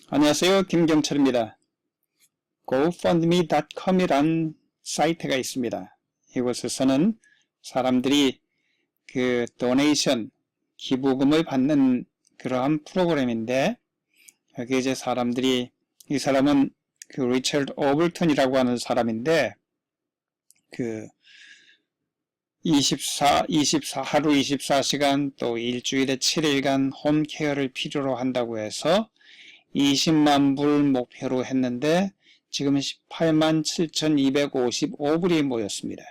안녕하세요. 김경철입니다. gofundme.com이란 사이트가 있습니다. 이곳에서는 사람들이 그 도네이션, 기부금을 받는 그러한 프로그램인데, 여기 이제 사람들이, 이 사람은 그 리처드 오블턴이라고 하는 사람인데, 그 하루 24시간 또 일주일에 7일간 홈케어를 필요로 한다고 해서 20만 불 목표로 했는데 지금은 18만 7,255불이 모였습니다.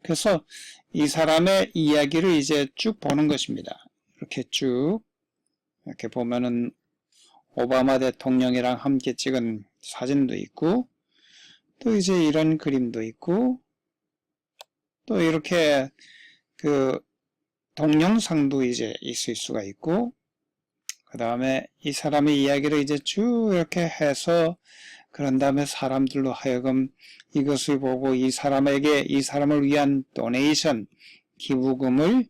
그래서 이 사람의 이야기를 이제 쭉 보는 것입니다. 이렇게 쭉 이렇게 보면은 오바마 대통령이랑 함께 찍은 사진도 있고 또 이제 이런 그림도 있고 또 이렇게 그 동영상도 이제 있을 수가 있고 그 다음에 이 사람의 이야기를 이제 쭉 이렇게 해서 그런 다음에 사람들로 하여금 이것을 보고 이 사람을 위한 도네이션, 기부금을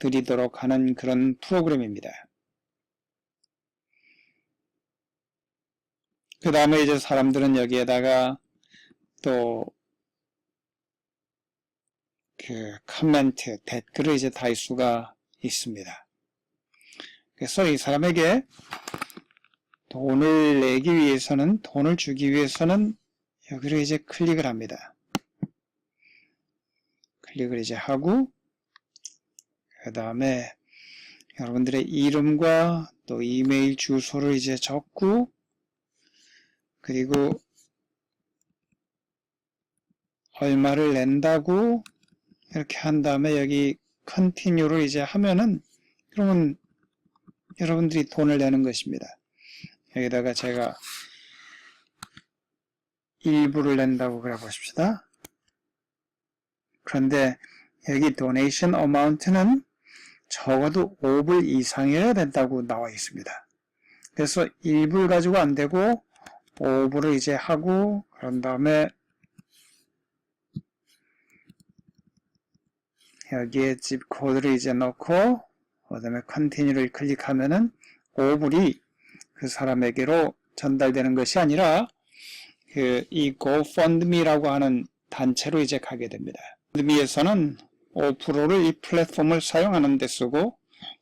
드리도록 하는 그런 프로그램입니다. 그 다음에 이제 사람들은 여기에다가 또 그 코멘트, 댓글을 이제 달 수가 있습니다. 그래서 이 사람에게 돈을 내기 위해서는, 돈을 주기 위해서는 여기를 이제 클릭을 합니다. 클릭을 이제 하고, 그 다음에 여러분들의 이름과 또 이메일 주소를 이제 적고, 그리고 얼마를 낸다고 이렇게 한 다음에 여기 컨티뉴를 이제 하면은, 그러면 여러분들이 돈을 내는 것입니다. 여기다가 제가 일부를 낸다고 그래 보십시다. 그런데 여기 도네이션 어마운트는 적어도 5불 이상이어야 된다고 나와 있습니다. 그래서 1불 가지고 안 되고 5불을 이제 하고 그런 다음에 여기에 집 코드를 이제 넣고 그 다음에 컨티뉴를 클릭하면은 5불이 그 사람에게로 전달되는 것이 아니라 이 GoFundMe라고 하는 단체로 이제 가게 됩니다. GoFundMe에서는 5%를 이 플랫폼을 사용하는 데 쓰고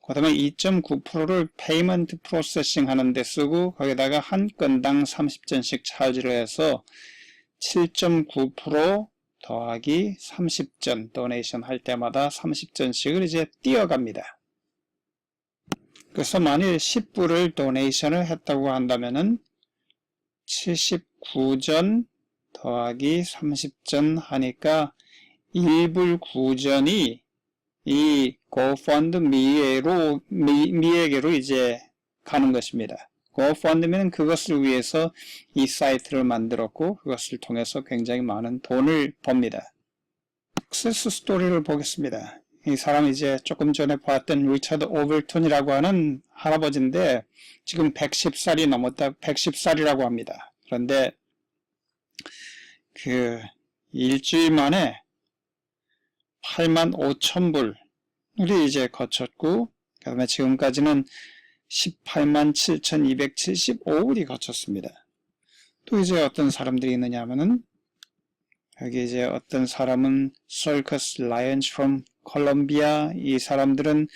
그 다음에 2.9%를 페이먼트 프로세싱 하는 데 쓰고 거기다가 한 건당 30전씩 차지를 해서 7.9% 더하기 30전 도네이션 할 때마다 30전씩을 이제 띄어갑니다. 그래서 만일 10불을 도네이션을 했다고 한다면은 79전 더하기 30전 하니까 1불 9전이 이 GoFundMe에게로 이제 가는 것입니다. GoFundMe는 그것을 위해서 이 사이트를 만들었고 그것을 통해서 굉장히 많은 돈을 법니다. 석세스 스토리를 보겠습니다. 이 사람이 이제 조금 전에 봤던 리처드 오블턴이라고 하는 할아버지인데 지금 110살이 넘었다, 110살이라고 합니다. 그런데 그 일주일 만에 8만 5천 불이 이제 거쳤고 그 다음에 지금까지는 18만 7,275불이 거쳤습니다. 또 이제 어떤 사람들이 있느냐 하면은 여기 이제 어떤 사람은 Circus Lions from Colombia 이 사람들은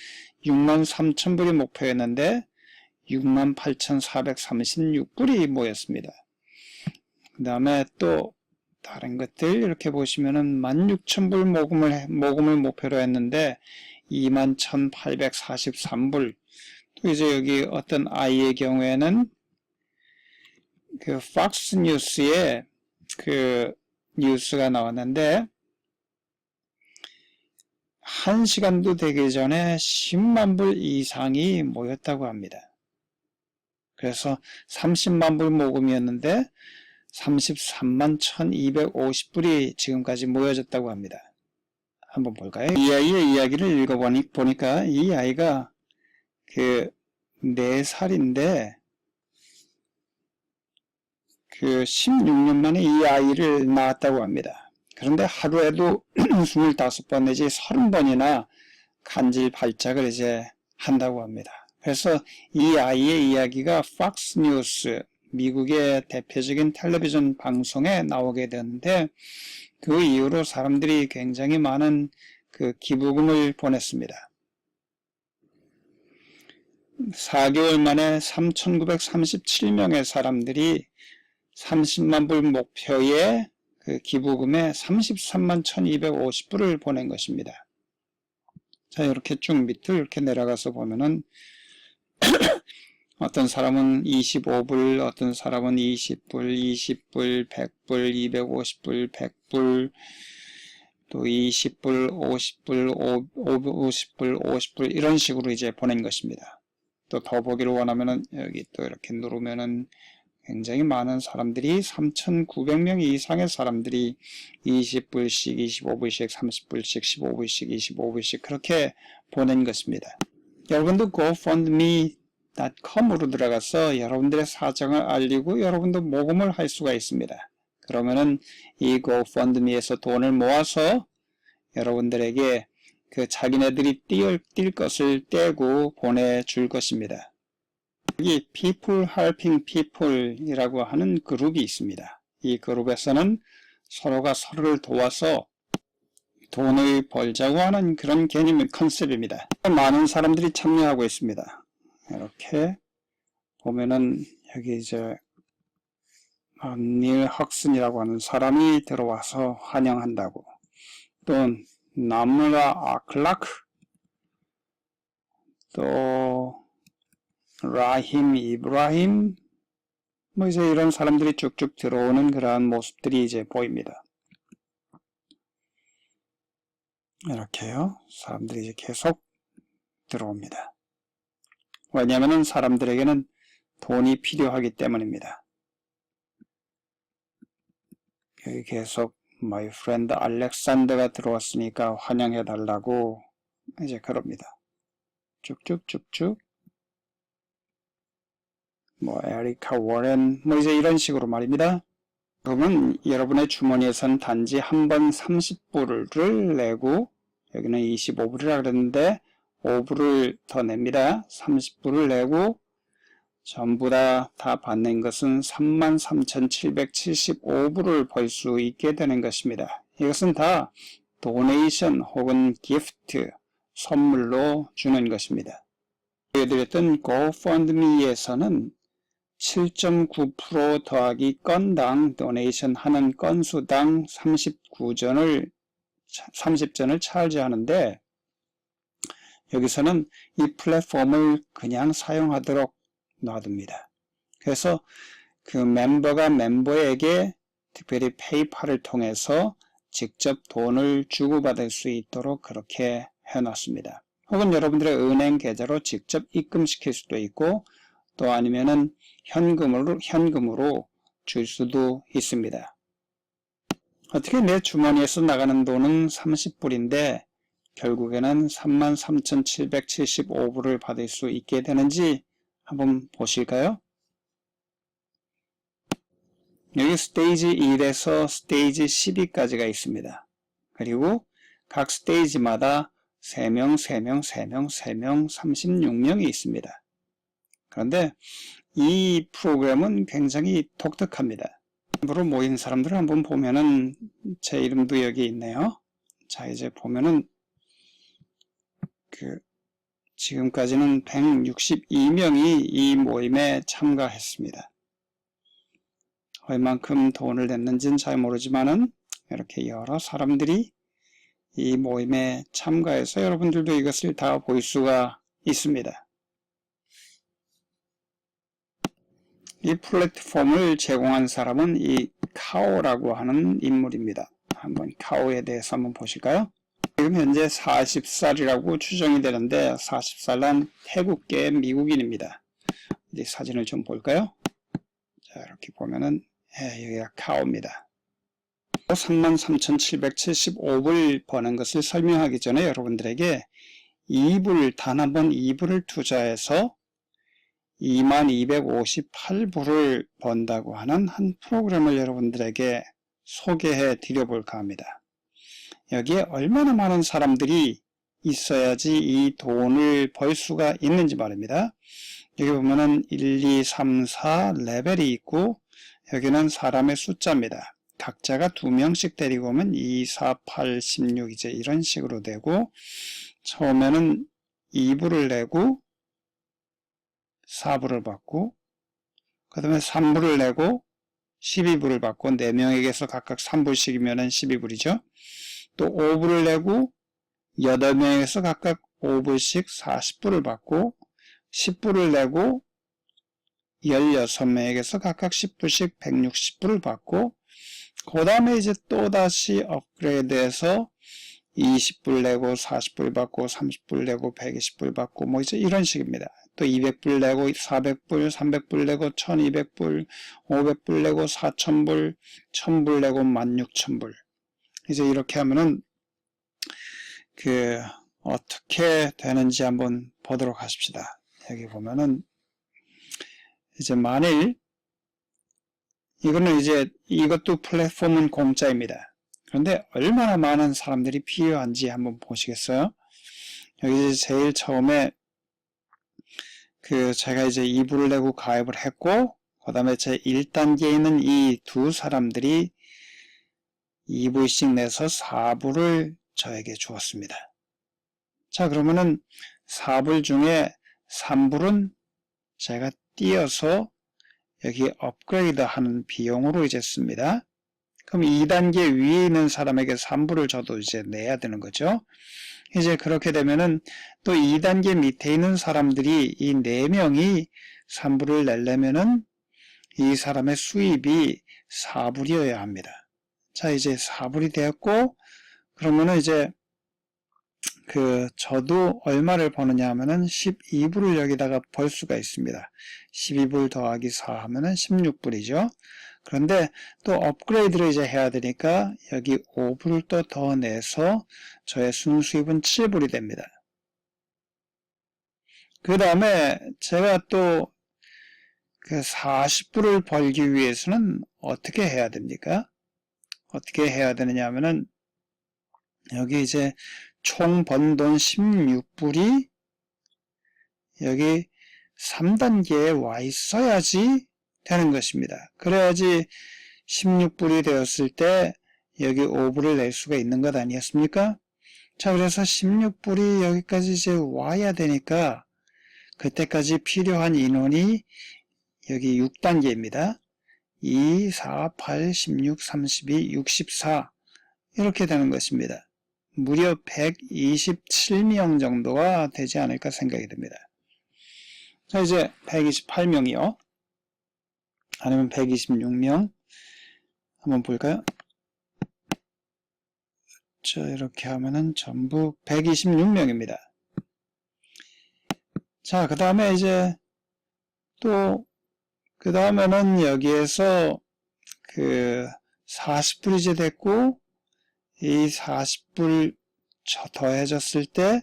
6만 3천 불이 목표였는데 6만 8,436불이 모였습니다. 그 다음에 또 다른 것들 이렇게 보시면은 16,000불 모금을 목표로 했는데 2만 1,843불 또 이제 여기 어떤 아이의 경우에는 그 팍스 뉴스에 그 뉴스가 나왔는데 1시간도 되기 전에 10만 불 이상이 모였다고 합니다. 그래서 30만 불 모금이었는데 33만 1,250불이 지금까지 모여졌다고 합니다. 한번 볼까요? 이 아이의 이야기를 읽어보니까 이 아이가 그 4살인데 그 16년 만에 이 아이를 낳았다고 합니다. 그런데 하루에도 25번 내지 30번이나 간질 발작을 이제 한다고 합니다. 그래서 이 아이의 이야기가 팍스 뉴스, 미국의 대표적인 텔레비전 방송에 나오게 되는데 그 이후로 사람들이 굉장히 많은 그 기부금을 보냈습니다. 4개월 만에 3,937명의 사람들이 30만 불 목표의 그 기부금에 33만 1,250불을 보낸 것입니다. 자, 이렇게 쭉 밑을 이렇게 내려가서 보면은 어떤 사람은 25불, 어떤 사람은 20불, 20불, 100불, 250불, 100불, 또 20불, 50불, 50불, 50불 이런 식으로 이제 보낸 것입니다. 또 더 보기를 원하면은 여기 또 이렇게 누르면은 굉장히 많은 사람들이 3,900명 이상의 사람들이 20불씩, 25불씩, 30불씩, 15불씩, 25불씩 그렇게 보낸 것입니다. 여러분도 gofundme.com으로 들어가서 여러분들의 사정을 알리고 여러분도 모금을 할 수가 있습니다. 그러면은 이 gofundme에서 돈을 모아서 여러분들에게 그 자기네들이 뛸 것을 떼고 보내줄 것입니다. 여기 People Helping People 이라고 하는 그룹이 있습니다. 이 그룹에서는 서로가 서로를 도와서 돈을 벌자고 하는 그런 개념의 컨셉입니다. 많은 사람들이 참여하고 있습니다. 이렇게 보면은 여기 이제 닐 헉슨이라고 하는 사람이 들어와서 환영한다고, 또 나무라 아클라크, 또 라힘 이브라힘, 뭐 이제 이런 사람들이 쭉쭉 들어오는 그러한 모습들이 이제 보입니다. 이렇게요. 사람들이 이제 계속 들어옵니다. 왜냐하면 사람들에게는 돈이 필요하기 때문입니다. 여기 계속 my friend 알렉산더가 들어왔으니까 환영해 달라고 이제 그럽니다. 쭉쭉쭉쭉. 뭐 에리카 워렌, 뭐 이제 이런 식으로 말입니다. 그러면 여러분의 주머니에선 단지 한 번 30불을 내고, 여기는 25불이라 그랬는데 5불을 더 냅니다. 30불을 내고 전부 다 받는 것은 33,775불을 벌 수 있게 되는 것입니다. 이것은 다 도네이션 혹은 기프트, 선물로 주는 것입니다. 보여드렸던 GoFundMe에서는 7.9% 더하기 건당 도네이션 하는 건수당 30전을 차지하는데, 여기서는 이 플랫폼을 그냥 사용하도록 놔둡니다. 그래서 그 멤버가 멤버에게 특별히 페이팔을 통해서 직접 돈을 주고받을 수 있도록 그렇게 해놨습니다. 혹은 여러분들의 은행 계좌로 직접 입금시킬 수도 있고, 또 아니면은 현금으로 줄 수도 있습니다. 어떻게 내 주머니에서 나가는 돈은 30불인데 결국에는 33,775불을 받을 수 있게 되는지 한번 보실까요? 여기 스테이지 1에서 스테이지 12까지가 있습니다. 그리고 각 스테이지마다 3명, 3명, 3명, 3명, 36명이 있습니다. 그런데 이 프로그램은 굉장히 독특합니다. 으로 모인 사람들을 한번 보면은 제 이름도 여기 있네요. 자, 이제 보면은 지금까지는 162명이 이 모임에 참가했습니다. 얼만큼 돈을 냈는지는 잘 모르지만은 이렇게 여러 사람들이 이 모임에 참가해서 여러분들도 이것을 다 볼 수가 있습니다. 이 플랫폼을 제공한 사람은 이 카오라고 하는 인물입니다. 한번 카오에 대해서 한번 보실까요? 지금 현재 40살이라고 추정이 되는데 40살은 태국계 미국인입니다. 이제 사진을 좀 볼까요? 자, 이렇게 보면은 여기가 카오입니다. 33,775불 버는 것을 설명하기 전에 여러분들에게 단 한 번 2불을 투자해서 2258불을 번다고 하는 한 프로그램을 여러분들에게 소개해 드려 볼까 합니다. 여기에 얼마나 많은 사람들이 있어야지 이 돈을 벌 수가 있는지 말입니다. 여기 보면은 1, 2, 3, 4 레벨이 있고 여기는 사람의 숫자입니다. 각자가 2명씩 데리고 오면 2, 4, 8, 16 이제 이런 식으로 되고 처음에는 2불을 내고 4불을 받고 그 다음에 3불을 내고 12불을 받고 4명에게서 각각 3불씩이면 12불이죠. 또 5불을 내고 8명에서 각각 5불씩 40불을 받고 10불을 내고 16명에게서 각각 10불씩 160불을 받고 그 다음에 이제 또다시 업그레이드해서 20불 내고 40불 받고 30불 내고 120불 받고 뭐 이제 이런 식입니다. 또 200불 내고 400불, 300불 내고 1200불, 500불 내고 4000불, 1000불 내고 16000불. 이제 이렇게 하면은 어떻게 되는지 한번 보도록 하십시다. 여기 보면은 이제 만일 이거는 이제 이것도 플랫폼은 공짜입니다. 그런데 얼마나 많은 사람들이 필요한지 한번 보시겠어요? 여기 제일 처음에 제가 이제 2불을 내고 가입을 했고 그 다음에 제 1단계에 있는 이 두 사람들이 2불씩 내서 4불을 저에게 주었습니다. 자, 그러면은 4불 중에 3불은 제가 띄어서 여기 업그레이드 하는 비용으로 이제 씁니다. 그럼 2단계 위에 있는 사람에게 3불을 저도 이제 내야 되는 거죠. 이제 그렇게 되면은 또 2단계 밑에 있는 사람들이 이 4명이 3불을 내려면은 이 사람의 수입이 4불이어야 합니다. 자, 이제 4불이 되었고, 그러면은 이제 저도 얼마를 버느냐 하면은 12불을 여기다가 벌 수가 있습니다. 12불 더하기 4 하면은 16불이죠. 그런데 또 업그레이드를 이제 해야 되니까 여기 5불을 또 더 내서 저의 순수입은 7불이 됩니다. 그 다음에 제가 또 40불을 벌기 위해서는 어떻게 해야 됩니까? 어떻게 해야 되느냐 하면은 여기 이제 총 번 돈 16불이 여기 3단계에 와 있어야지 되는 것입니다. 그래야지 16불이 되었을 때 여기 5불을 낼 수가 있는 것 아니었습니까? 자, 그래서 16불이 여기까지 이제 와야 되니까 그때까지 필요한 인원이 여기 6단계입니다. 2, 4, 8, 16, 32, 64 이렇게 되는 것입니다. 무려 127명 정도가 되지 않을까 생각이 듭니다. 자, 이제 128명이요. 아니면 126명. 한번 볼까요? 자, 이렇게 하면은 전부 126명입니다. 자, 그 다음에 이제 또, 그 다음에는 여기에서 40불이 이제 됐고, 이 40불 더해졌을 때,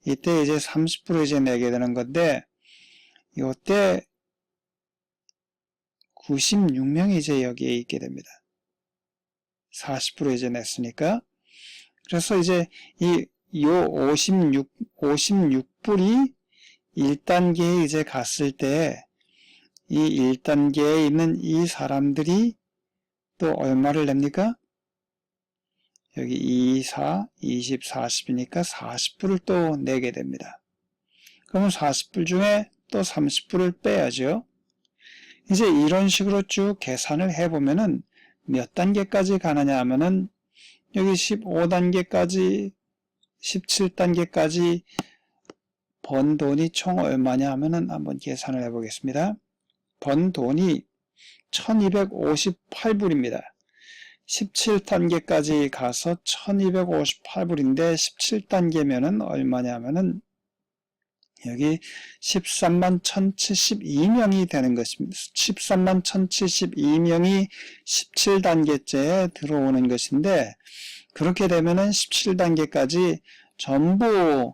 이때 이제 30불을 이제 내게 되는 건데, 이때 96명이 이제 여기에 있게 됩니다. 40% 이제 냈으니까. 그래서 이제 요 56불이 1단계에 이제 갔을 때, 이 1단계에 있는 이 사람들이 또 얼마를 냅니까? 여기 2, 4, 20, 40이니까 40불을 또 내게 됩니다. 그러면 40불 중에 또 30불을 빼야죠. 이제 이런 식으로 쭉 계산을 해보면은 몇 단계까지 가느냐 하면은 여기 15단계까지, 17단계까지 번 돈이 총 얼마냐 하면은 한번 계산을 해보겠습니다. 번 돈이 1258불입니다. 17단계까지 가서 1258불인데 17단계면은 얼마냐면은 여기 13만 1072명이 되는 것입니다. 13만 1072명이 17단계째에 들어오는 것인데 그렇게 되면은 17단계까지 전부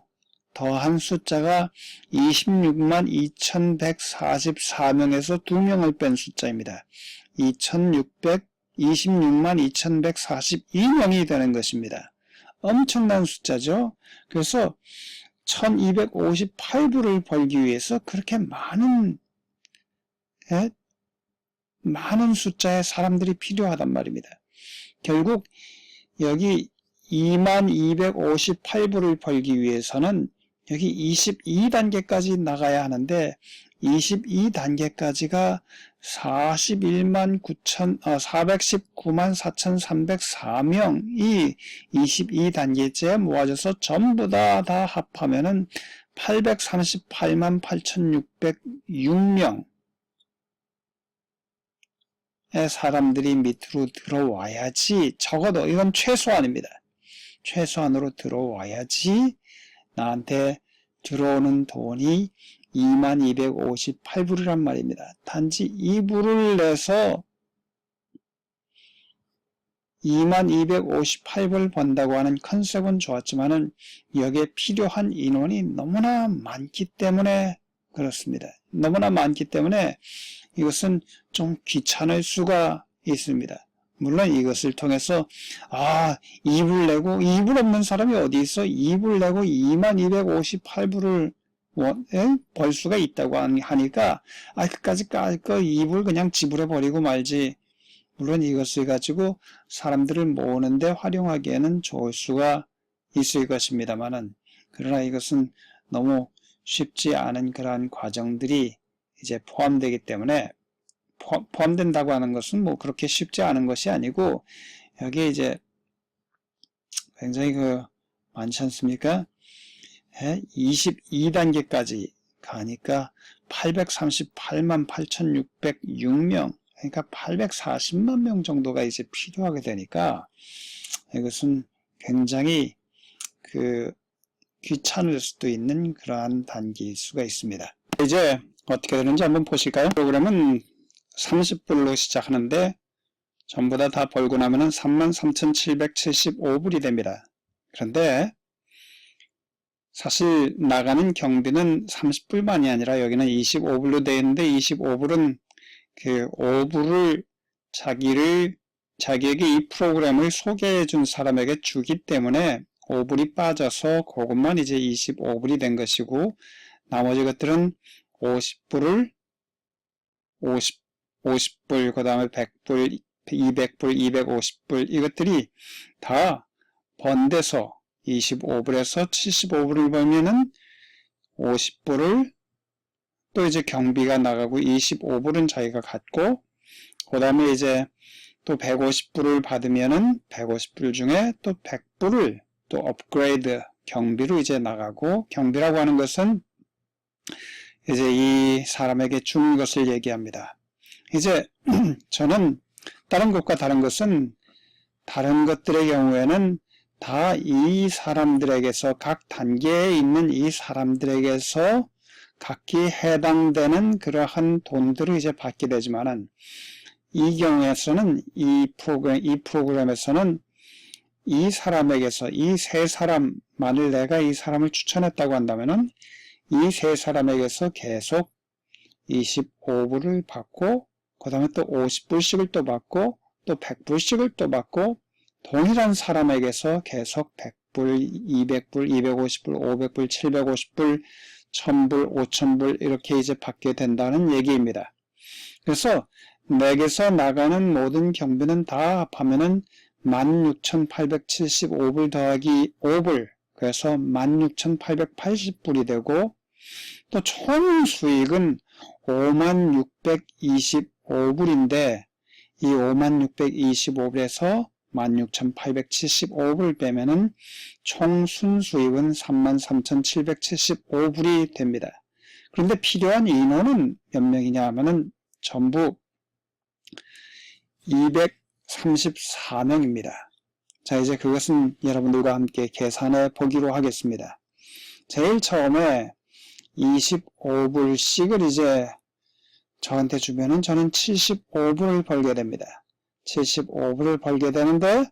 더한 숫자가 26만 2144명에서 2명을 뺀 숫자입니다. 26만 2142명이 되는 것입니다. 엄청난 숫자죠. 그래서 1258불을 벌기 위해서 그렇게 많은 숫자의 사람들이 필요하단 말입니다. 결국 여기 2258불을 벌기 위해서는 여기 22단계까지 나가야 하는데 22단계까지가 419만 419만 4,304명이 22단계째 모아져서 전부 다 합하면은 838만 8,606명의 사람들이 밑으로 들어와야지, 적어도 이건 최소한입니다. 최소한으로 들어와야지 나한테 들어오는 돈이 2258불이란 말입니다. 단지 이 불을 내서 2258불 번다고 하는 컨셉은 좋았지만은 여기에 필요한 인원이 너무나 많기 때문에 그렇습니다. 너무나 많기 때문에 이것은 좀 귀찮을 수가 있습니다. 물론 이것을 통해서 2불 내고 2불 없는 사람이 어디 있어? 2불 내고 2258불을 벌 수가 있다고 하니까 그까짓 거 2불 그냥 지불해버리고 말지. 물론 이것을 가지고 사람들을 모으는데 활용하기에는 좋을 수가 있을 것입니다만은, 그러나 이것은 너무 쉽지 않은 그러한 과정들이 이제 포함되기 때문에, 포함된다고 하는 것은 뭐 그렇게 쉽지 않은 것이 아니고, 여기에 이제 굉장히 많지 않습니까? 22단계까지 가니까 838만 8,606명, 그러니까 840만 명 정도가 이제 필요하게 되니까 이것은 굉장히 귀찮을 수도 있는 그러한 단계일 수가 있습니다. 이제 어떻게 되는지 한번 보실까요? 프로그램은 30불로 시작하는데 전부 다 벌고 나면은 33,775불이 됩니다. 그런데 사실 나가는 경비는 30불만이 아니라 여기는 25불로 되어 있는데, 25불은 5불을 자기에게 이 프로그램을 소개해 준 사람에게 주기 때문에 5불이 빠져서 그것만 이제 25불이 된 것이고, 나머지 것들은 50불을 50불, 그 다음에 100불, 200불, 250불, 이것들이 다 번대서 25불에서 75불을 벌면은 50불을 또 이제 경비가 나가고 25불은 자기가 갖고, 그 다음에 이제 또 150불을 받으면은 150불 중에 또 100불을 또 업그레이드 경비로 이제 나가고, 경비라고 하는 것은 이제 이 사람에게 주는 것을 얘기합니다. 이제 저는 다른 것과 다른 것은, 다른 것들의 경우에는 다 이 사람들에게서, 각 단계에 있는 이 사람들에게서 각기 해당되는 그러한 돈들을 이제 받게 되지만은, 이 경우에서는 이 프로그램에서는 이 사람에게서, 이 세 사람, 만일 내가 이 사람을 추천했다고 한다면은 이 세 사람에게서 계속 25불을 받고, 그 다음에 또 50불씩을 또 받고, 또 100불씩을 또 받고, 동일한 사람에게서 계속 100불, 200불, 250불, 500불, 750불, 1000불, 5000불 이렇게 이제 받게 된다는 얘기입니다. 그래서 내게서 나가는 모든 경비는 다 합하면은 16,875불 더하기 5불, 그래서 16,880불이 되고, 또 총 수익은 56,625불인데 이 56,625불에서 16,875불 빼면은 총 순수익은 33,775불이 됩니다. 그런데 필요한 인원은 몇 명이냐 하면은 전부 234명입니다. 자, 이제 그것은 여러분들과 함께 계산해 보기로 하겠습니다. 제일 처음에 25불씩을 이제 저한테 주면은 저는 75불을 벌게 됩니다. 75불을 벌게 되는데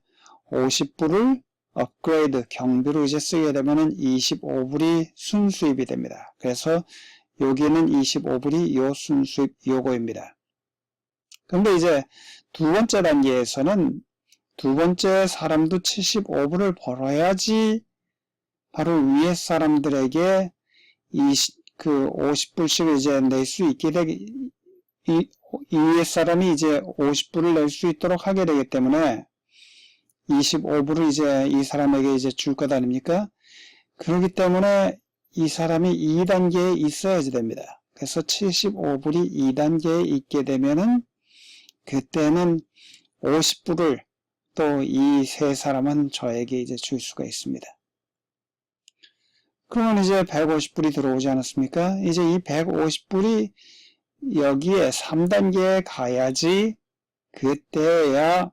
50불을 업그레이드 경비로 이제 쓰게 되면은 25불이 순수입이 됩니다. 그래서 여기는 25불이 요 순수입 요거입니다. 그런데 이제 두 번째 단계에서는 두 번째 사람도 75불을 벌어야지 바로 위에 사람들에게 그 50불씩을 이제 낼 수 있게 이 위에 사람이 이제 50불을 낼 수 있도록 하게 되기 때문에 25불을 이제 이 사람에게 이제 줄 것 아닙니까? 그렇기 때문에 이 사람이 2단계에 있어야지 됩니다. 그래서 75불이 2단계에 있게 되면은 그때는 50불을 또 이 세 사람은 저에게 이제 줄 수가 있습니다. 그러면 이제 150불이 들어오지 않았습니까? 이제 이 150불이 여기에 3단계에 가야지 그때야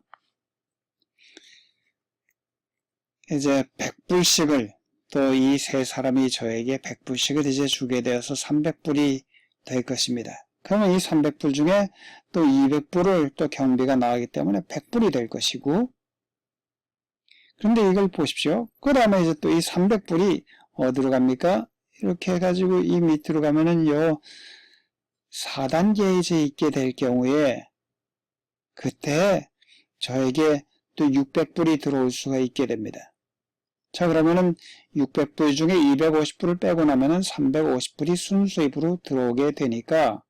이제 100불씩을 또 이 세 사람이 저에게 100불씩을 이제 주게 되어서 300불이 될 것입니다. 그러면 이 300불 중에 또 200불을 또 경비가 나가기 때문에 100불이 될 것이고, 그런데 이걸 보십시오. 그 다음에 이제 또 이 300불이 어디로 갑니까? 이렇게 해가지고 이 밑으로 가면은 요 4단계에 이제 있게 될 경우에 그때 저에게 또 600불이 들어올 수가 있게 됩니다. 자, 그러면은 600불 중에 250불을 빼고 나면은 350불이 순수입으로 들어오게 되니까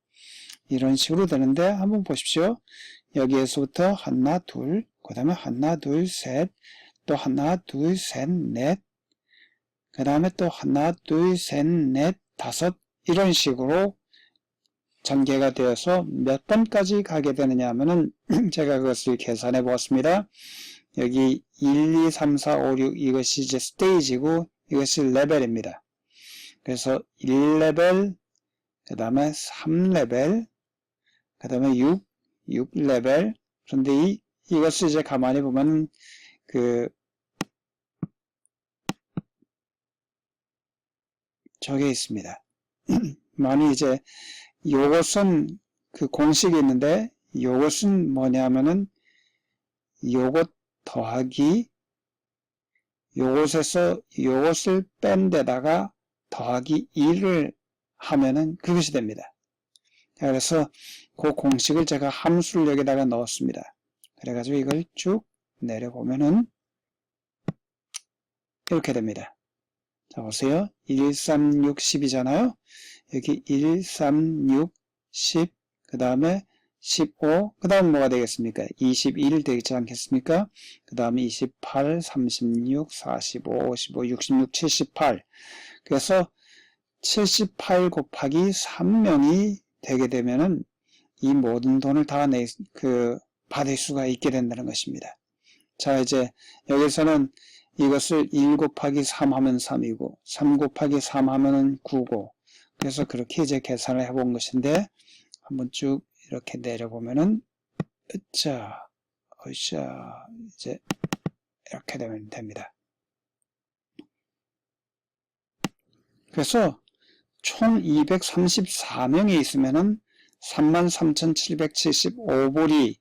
이런 식으로 되는데 한번 보십시오. 여기에서부터 하나, 둘, 그 다음에 하나, 둘, 셋, 또 하나, 둘, 셋, 넷, 그 다음에 또 하나, 둘, 셋, 넷, 다섯 이런 식으로 전개가 되어서 몇 번까지 가게 되느냐 하면은 제가 그것을 계산해 보았습니다. 여기 1, 2, 3, 4, 5, 6 이것이 이제 스테이지고 이것이 레벨입니다. 그래서 1레벨, 그 다음에 3레벨, 그 다음에 6레벨. 그런데 이것을 이제 가만히 보면 저게 있습니다. 많이 이제 요것은 그 공식이 있는데 요것은 뭐냐면은 요것 더하기 요것에서 요것을 뺀 데다가 더하기 1을 하면은 그것이 됩니다. 그래서 그 공식을 제가 함수를 여기다가 넣었습니다. 그래가지고 이걸 쭉 내려보면은 이렇게 됩니다. 자, 보세요. 1, 3, 6, 10이잖아요. 여기 1, 3, 6, 10, 그 다음에 15, 그 다음 뭐가 되겠습니까? 21 되지 않겠습니까? 그 다음에 28, 36, 45, 55, 66, 78. 그래서 78 곱하기 3명이 되게 되면은 이 모든 돈을 다 받을 수가 있게 된다는 것입니다. 자, 이제 여기서는 이것을 1 곱하기 3 하면 3이고 3 곱하기 3 하면은 9고 그래서 그렇게 이제 계산을 해본 것인데 한번 쭉 이렇게 내려보면은 으쌰 이제 이렇게 되면 됩니다. 그래서 총 234명이 있으면은 33,775불이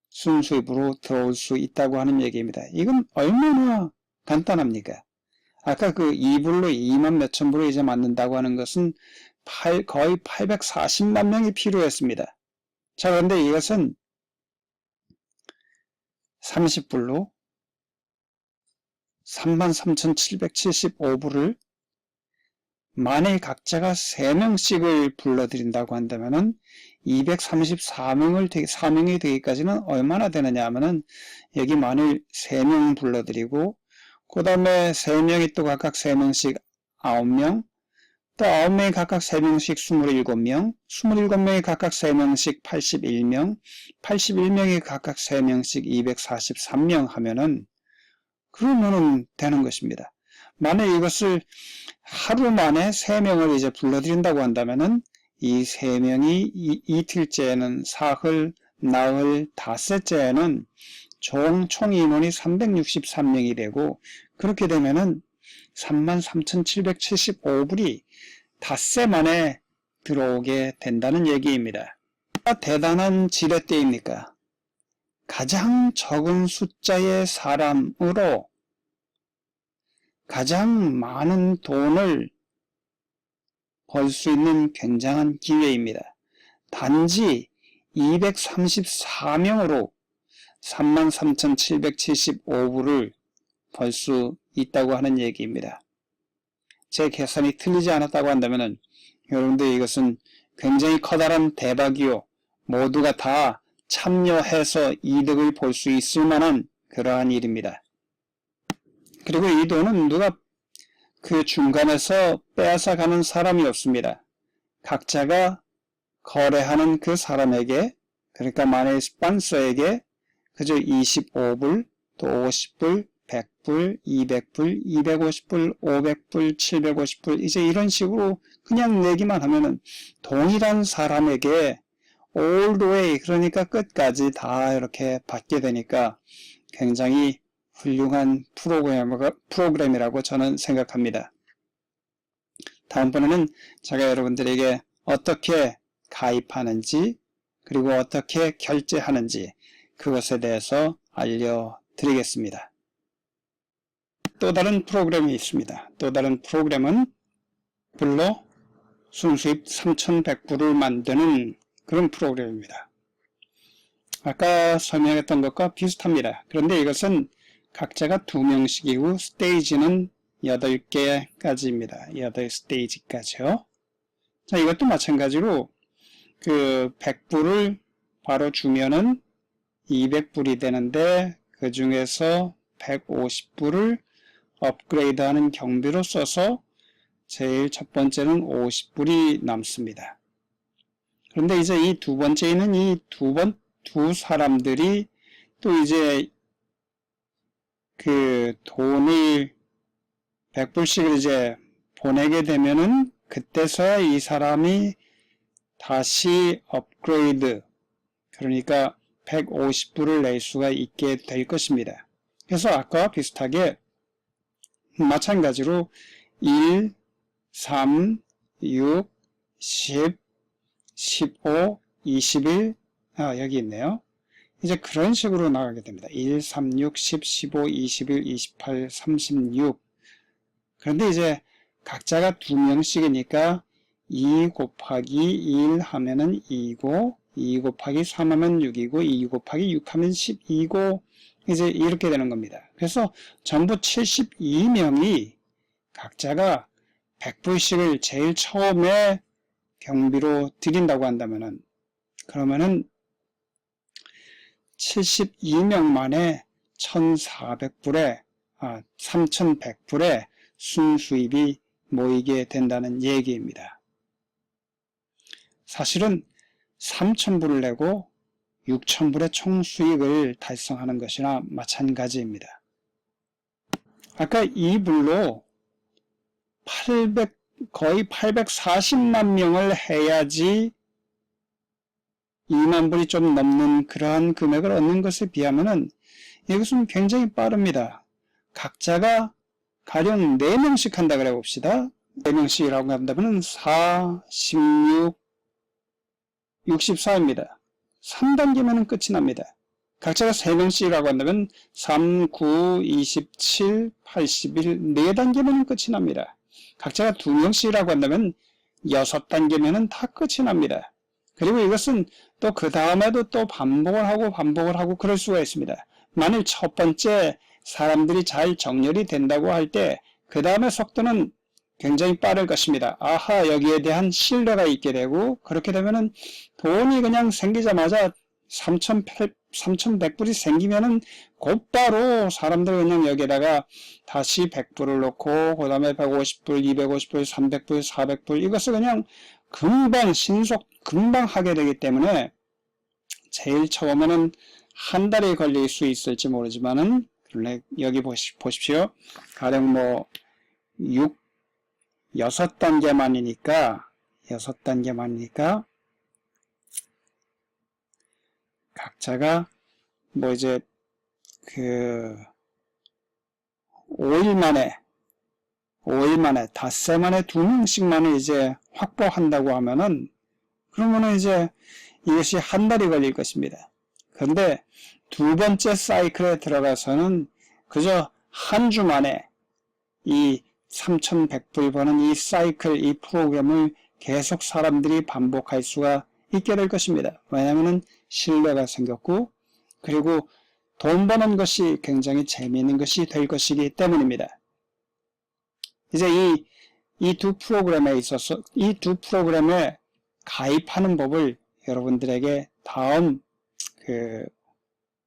순수입으로 들어올 수 있다고 하는 얘기입니다. 이건 얼마나 간단합니까? 아까 그 2불로 2만 몇천 불을 이제 맞는다고 하는 것은 거의 840만 명이 필요했습니다. 자, 그런데 이것은 30불로 33,775불을 만일 각자가 3명씩을 불러드린다고 한다면은 234명이 되기까지는 얼마나 되느냐 하면은 여기 만일 3명 불러드리고 그 다음에 3명이 또 각각 3명씩 9명 또 9명이 각각 3명씩 27명 27명이 각각 3명씩 81명 81명이 각각 3명씩 243명 하면은 그러면은 되는 것입니다. 만약 이것을 하루 만에 3명을 이제 불러드린다고 한다면은 이 3명이 이틀째에는 사흘, 나흘, 닷새째에는 총 인원이 363명이 되고 그렇게 되면은 33,775불이 닷새 만에 들어오게 된다는 얘기입니다. 대단한 지렛대입니까? 가장 적은 숫자의 사람으로 가장 많은 돈을 벌 수 있는 굉장한 기회입니다. 단지 234명으로 33,775불을 벌 수 있다고 하는 얘기입니다. 제 계산이 틀리지 않았다고 한다면 여러분들 이것은 굉장히 커다란 대박이요. 모두가 다 참여해서 이득을 볼 수 있을 만한 그러한 일입니다. 그리고 이 돈은 누가 그 중간에서 빼앗아 가는 사람이 없습니다. 각자가 거래하는 그 사람에게, 그러니까 만약에 스폰서에게 그저 25불, 또 50불, 100불, 200불, 250불, 500불, 750불 이제 이런 식으로 그냥 내기만 하면은 동일한 사람에게 all the way, 그러니까 끝까지 다 이렇게 받게 되니까 굉장히 훌륭한 프로그램이라고 저는 생각합니다. 다음번에는 제가 여러분들에게 어떻게 가입하는지 그리고 어떻게 결제하는지 그것에 대해서 알려드리겠습니다. 또 다른 프로그램이 있습니다. 또 다른 프로그램은 불로 순수입 3,100불을 만드는 그런 프로그램입니다. 아까 설명했던 것과 비슷합니다. 그런데 이것은 각자가 2명씩이고 스테이지는 8개까지입니다. 8스테이지까지요. 자, 이것도 마찬가지로 그 100불을 바로 주면은 200불이 되는데 그 중에서 150불을 업그레이드하는 경비로 써서 제일 첫 번째는 50불이 남습니다. 그런데 이제 이 두 번째는 이 두 사람들이 또 이제 그 돈을 100불씩을 이제 보내게 되면은 그때서야 이 사람이 다시 업그레이드, 그러니까 150불을 낼 수가 있게 될 것입니다. 그래서 아까와 비슷하게 마찬가지로 1, 3, 6, 10, 15, 21, 여기 있네요. 이제 그런 식으로 나가게 됩니다. 1, 3, 6, 10, 15, 21, 28, 36. 그런데 이제 각자가 2명씩이니까 2 곱하기 1 하면은 2고, 2 곱하기 3 하면 6이고, 2 곱하기 6 하면 12고, 이제 이렇게 되는 겁니다. 그래서 전부 72명이 각자가 100불씩을 제일 처음에 경비로 드린다고 한다면은, 그러면은 72명 만에 1,400불에, 3,100불에 순수입이 모이게 된다는 얘기입니다. 사실은 3,000불을 내고 6,000불의 총수익을 달성하는 것이나 마찬가지입니다. 아까 이 불로 거의 840만 명을 해야지 2만 불이 좀 넘는 그러한 금액을 얻는 것에 비하면은 이것은 굉장히 빠릅니다. 각자가 가령 4명씩 한다 그래 봅시다. 4명씩이라고 한다면 4, 16, 64입니다. 3단계면 끝이 납니다. 각자가 3명씩이라고 한다면 3, 9, 27, 81, 4단계면 끝이 납니다. 각자가 2명씩이라고 한다면 6단계면 다 끝이 납니다. 그리고 이것은 또 그 다음에도 또 반복을 하고 그럴 수가 있습니다. 만일 첫 번째 사람들이 잘 정렬이 된다고 할 때 그 다음에 속도는 굉장히 빠를 것입니다. 아하, 여기에 대한 신뢰가 있게 되고, 그렇게 되면은 돈이 그냥 생기자마자 3,100불이 생기면은 곧바로 사람들 그냥 여기에다가 다시 100불을 넣고, 그 다음에 150불, 250불, 300불, 400불, 이것을 그냥 금방 금방 하게 되기 때문에 제일 처음에는 한 달이 걸릴 수 있을지 모르지만은, 여기 보십시오. 가령 뭐 6단계만이니까 각자가 뭐 이제 그 5일 만에 닷새 만에 2명씩만을 이제 확보한다고 하면은, 그러면은 이제 이것이 한 달이 걸릴 것입니다. 그런데 두 번째 사이클에 들어가서는 그저 한 주 만에 이 3,100불 버는 이 사이클, 이 프로그램을 계속 사람들이 반복할 수가 있게 될 것입니다. 왜냐하면 신뢰가 생겼고, 그리고 돈 버는 것이 굉장히 재미있는 것이 될 것이기 때문입니다. 이제 이 두 프로그램에 있어서 이 두 프로그램에 가입하는 법을 여러분들에게 다음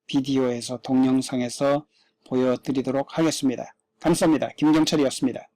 비디오에서 동영상에서 보여드리도록 하겠습니다. 감사합니다. 김경철이었습니다.